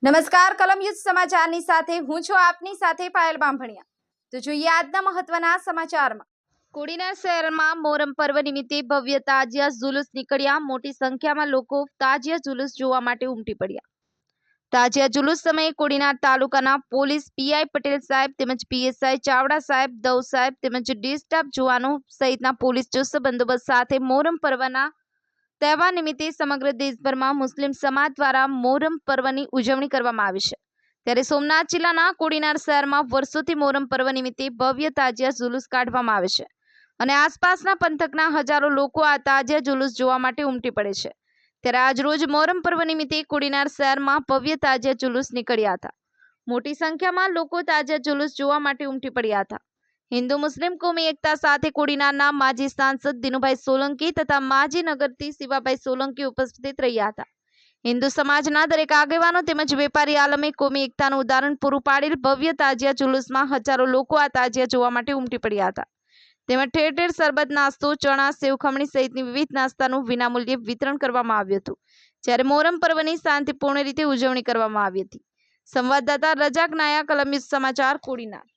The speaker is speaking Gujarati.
નમસ્કાર કલમયુદ્ધ સમાચારની સાથે હું છું આપની સાથે પાયલ બાંભણિયા। તો જોઈએ આજના મહત્વના સમાચારમાં। કોડીનાર શહેરમાં મોહરમ પર્વ નિમિત્તે ભવ્ય તાજિયા જુલુસ નીકળ્યા। મોટી સંખ્યામાં લોકો તાજિયા જુલુસ જોવા માટે ઉમટી પડ્યા। તાજિયા જુલુસ સમયે કોડીનાર તાલુકાના પોલીસ પીઆઈ પટેલ સાહેબ તેમજ પીએસઆઈ ચાવડા સાહેબ, દવ સાહેબ તેમજ ડી સ્ટાફ જવાનો સહિતના પોલીસ ચુસ્ત બંદોબસ્ત સાથે મોહરમ પર્વના તહેવાર નિમિત્તે સમગ્ર દેશભરમાં મુસ્લિમ સમાજ દ્વારા મોહરમ પર્વની ઉજવણી કરવામાં આવી છે। ત્યારે સોમનાથ જિલ્લાના કોડીનાર શહેરમાં વર્ષોથી મોહરમ પર્વ નિમિત્તે ભવ્ય તાજિયા જુલુસ કાઢવામાં આવે છે અને આસપાસના પંથકના હજારો લોકો આ તાજિયા જુલુસ જોવા માટે ઉમટી પડે છે। ત્યારે આજરોજ મોહરમ પર્વ નિમિત્તે કોડીનાર શહેરમાં ભવ્ય તાજિયા જુલુસ નીકળ્યા હતા। મોટી સંખ્યામાં લોકો તાજિયા જુલુસ જોવા માટે ઉમટી પડ્યા હતા। હિન્દુ મુસ્લિમ કોમી એકતા સાથે કોડીનારના માજી સાંસદ દિનુભાઈ સોલંકી તથા માજી નગરથી શિવાભાઈ સોલંકી ઉપસ્થિત રહ્યા હતા। હિન્દુ સમાજના દરેક આગેવાનો તેમજ વેપારી આલમે કોમી એકતાનું ઉદાહરણ પૂરું પાડેલ ભવ્ય તાજિયા જુલુસમાં હજારો લોકો આ તાજિયા જોવા માટે ઉમટી પડ્યા હતા। તેમજ ઠેર ઠેર શરબત, નાસ્તો, ચણા, સેવ ખમણી સહિતની વિવિધ નાસ્તાનું વિનામૂલ્યે વિતરણ કરવામાં આવ્યું હતું। જ્યારે મોહરમ પર્વની શાંતિપૂર્ણ રીતે ઉજવણી કરવામાં આવી હતી। સંવાદદાતા રજાક નાયા, કલમયુદ્ધ સમાચાર, કોડીનાર।